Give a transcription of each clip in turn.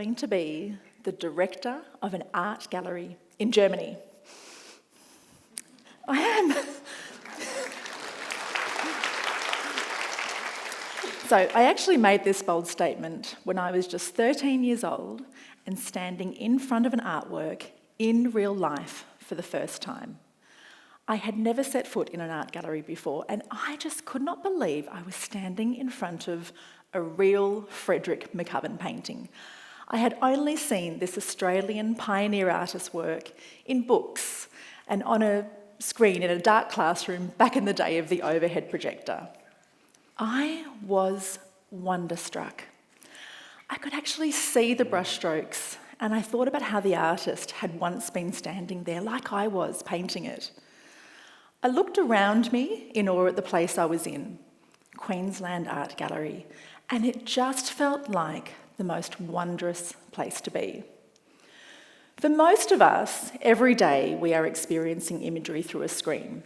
going to be the director of an art gallery in Germany. I am. So I actually made this bold statement when I was just 13 years old and standing in front of an artwork in real life for the first time. I had never set foot in an art gallery before, and I just could not believe I was standing in front of a real Frederick McCubbin painting. I had only seen this Australian pioneer artist's work in books and on a screen in a dark classroom back in the day of the overhead projector. I was wonderstruck. I could actually see the brushstrokes, and I thought about how the artist had once been standing there like I was painting it. I looked around me in awe at the place I was in, Queensland Art Gallery, and it just felt like the most wondrous place to be. For most of us, every day we are experiencing imagery through a screen.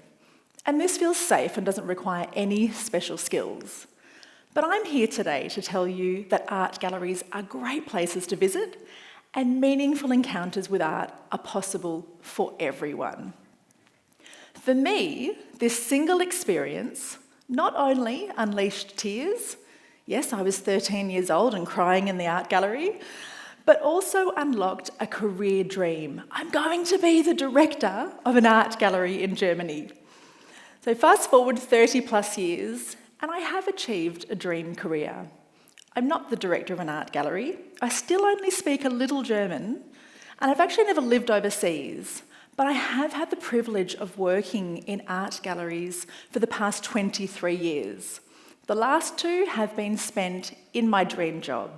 And this feels safe and doesn't require any special skills. But I'm here today to tell you that art galleries are great places to visit and meaningful encounters with art are possible for everyone. For me, this single experience not only unleashed tears, yes, I was 13 years old and crying in the art gallery, but also unlocked a career dream. I'm going to be the director of an art gallery in Germany. So fast forward 30 plus years, and I have achieved a dream career. I'm not the director of an art gallery. I still only speak a little German, and I've actually never lived overseas, but I have had the privilege of working in art galleries for the past 23 years. The last 2 have been spent in my dream job.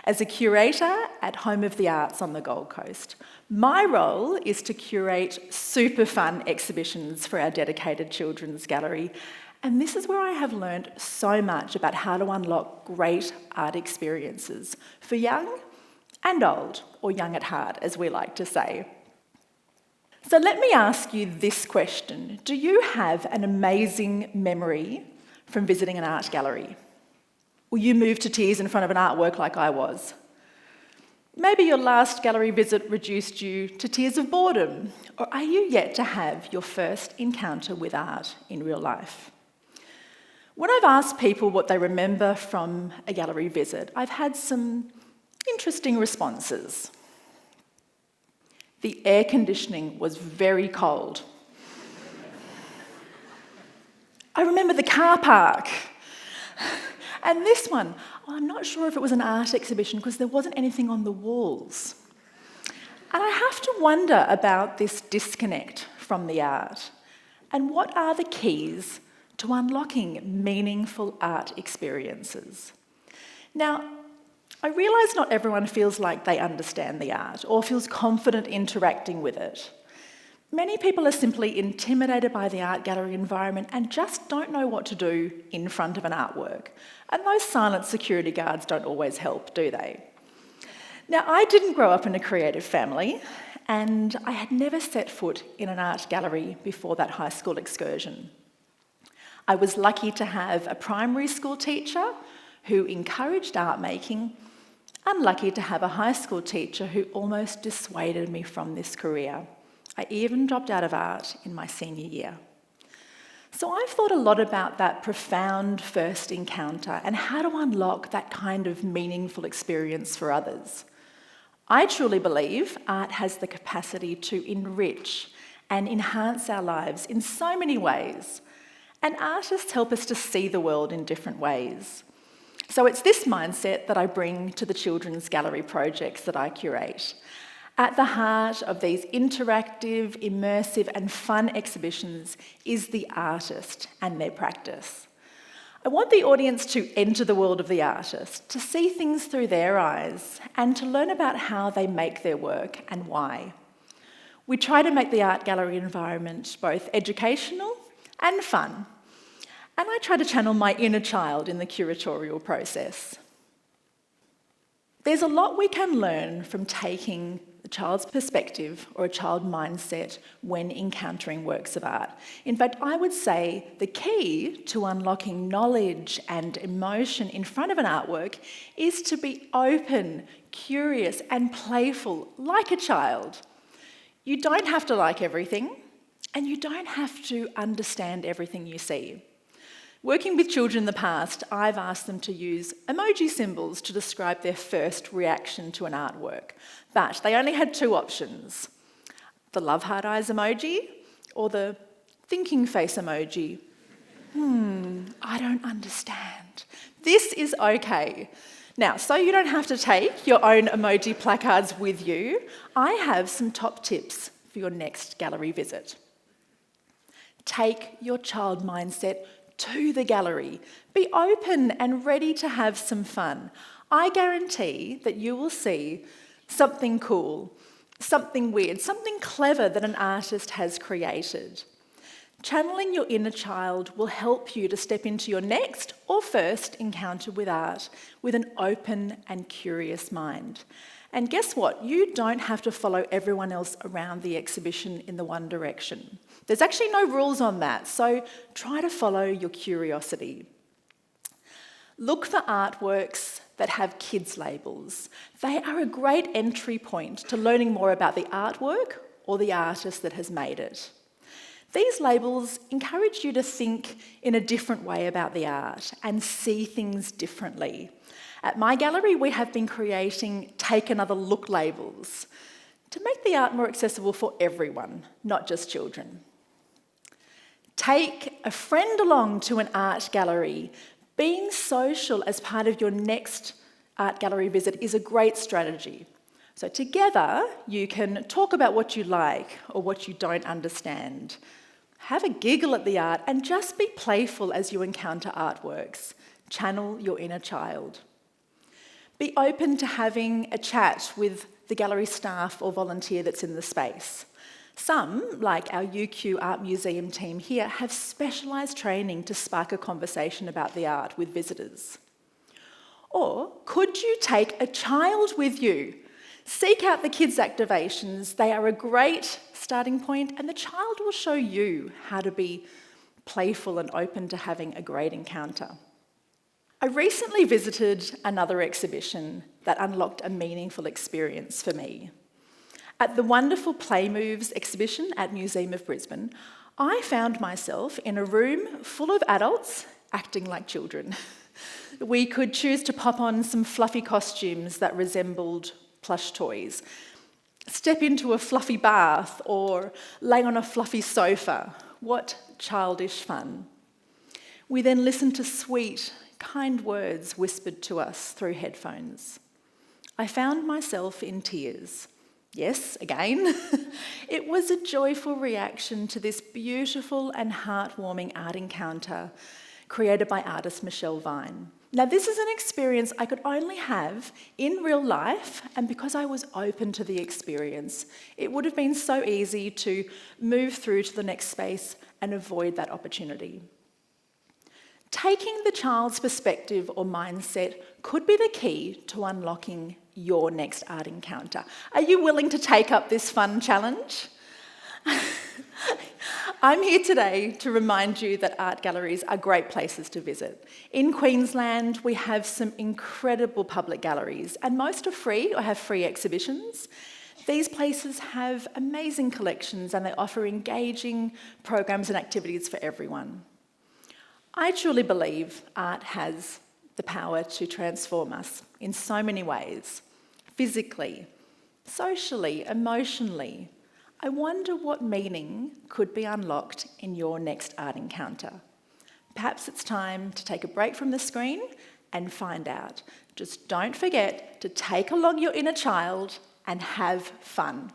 As a curator at Home of the Arts on the Gold Coast, my role is to curate super fun exhibitions for our dedicated children's gallery, and this is where I have learnt so much about how to unlock great art experiences for young and old, or young at heart, as we like to say. So let me ask you this question. Do you have an amazing memory from visiting an art gallery? Will you move to tears in front of an artwork like I was? Maybe your last gallery visit reduced you to tears of boredom, or are you yet to have your first encounter with art in real life? When I've asked people what they remember from a gallery visit, I've had some interesting responses. The air conditioning was very cold. I remember the car park. And this one, I'm not sure if it was an art exhibition because there wasn't anything on the walls. And I have to wonder about this disconnect from the art and what are the keys to unlocking meaningful art experiences. Now, I realise not everyone feels like they understand the art or feels confident interacting with it. Many people are simply intimidated by the art gallery environment and just don't know what to do in front of an artwork. And those silent security guards don't always help, do they? Now, I didn't grow up in a creative family, and I had never set foot in an art gallery before that high school excursion. I was lucky to have a primary school teacher who encouraged art making, unlucky to have a high school teacher who almost dissuaded me from this career. I even dropped out of art in my senior year. So I've thought a lot about that profound first encounter and how to unlock that kind of meaningful experience for others. I truly believe art has the capacity to enrich and enhance our lives in so many ways, and artists help us to see the world in different ways. So it's this mindset that I bring to the children's gallery projects that I curate. At the heart of these interactive, immersive and fun exhibitions is the artist and their practice. I want the audience to enter the world of the artist, to see things through their eyes and to learn about how they make their work and why. We try to make the art gallery environment both educational and fun, and I try to channel my inner child in the curatorial process. There's a lot we can learn from taking the child's perspective or a child mindset when encountering works of art. In fact, I would say the key to unlocking knowledge and emotion in front of an artwork is to be open, curious, and playful, like a child. You don't have to like everything, and you don't have to understand everything you see. Working with children in the past, I've asked them to use emoji symbols to describe their first reaction to an artwork. But they only had two options: the love heart eyes emoji or the thinking face emoji. I don't understand. This is okay. Now, so you don't have to take your own emoji placards with you, I have some top tips for your next gallery visit. Take your child mindset to the gallery. Be open and ready to have some fun. I guarantee that you will see something cool, something weird, something clever that an artist has created. Channeling your inner child will help you to step into your next or first encounter with art with an open and curious mind. And guess what? You don't have to follow everyone else around the exhibition in the one direction. There's actually no rules on that, so try to follow your curiosity. Look for artworks that have kids' labels. They are a great entry point to learning more about the artwork or the artist that has made it. These labels encourage you to think in a different way about the art and see things differently. At my gallery, we have been creating Take Another Look labels to make the art more accessible for everyone, not just children. Take a friend along to an art gallery. Being social as part of your next art gallery visit is a great strategy. So together, you can talk about what you like or what you don't understand. Have a giggle at the art and just be playful as you encounter artworks. Channel your inner child. Be open to having a chat with the gallery staff or volunteer that's in the space. Some, like our UQ Art Museum team here, have specialised training to spark a conversation about the art with visitors. Or could you take a child with you? Seek out the kids' activations. They are a great starting point, and the child will show you how to be playful and open to having a great encounter. I recently visited another exhibition that unlocked a meaningful experience for me. At the wonderful Play Moves exhibition at Museum of Brisbane, I found myself in a room full of adults acting like children. We could choose to pop on some fluffy costumes that resembled plush toys, step into a fluffy bath, or lay on a fluffy sofa. What childish fun. We then listened to sweet, kind words whispered to us through headphones. I found myself in tears. Yes, again. It was a joyful reaction to this beautiful and heartwarming art encounter created by artist Michelle Vine. Now, this is an experience I could only have in real life, and because I was open to the experience, it would have been so easy to move through to the next space and avoid that opportunity. Taking the child's perspective or mindset could be the key to unlocking your next art encounter. Are you willing to take up this fun challenge? I'm here today to remind you that art galleries are great places to visit. In Queensland, we have some incredible public galleries, and most are free or have free exhibitions. These places have amazing collections and they offer engaging programs and activities for everyone. I truly believe art has the power to transform us in so many ways, physically, socially, emotionally. I wonder what meaning could be unlocked in your next art encounter. Perhaps it's time to take a break from the screen and find out. Just don't forget to take along your inner child and have fun.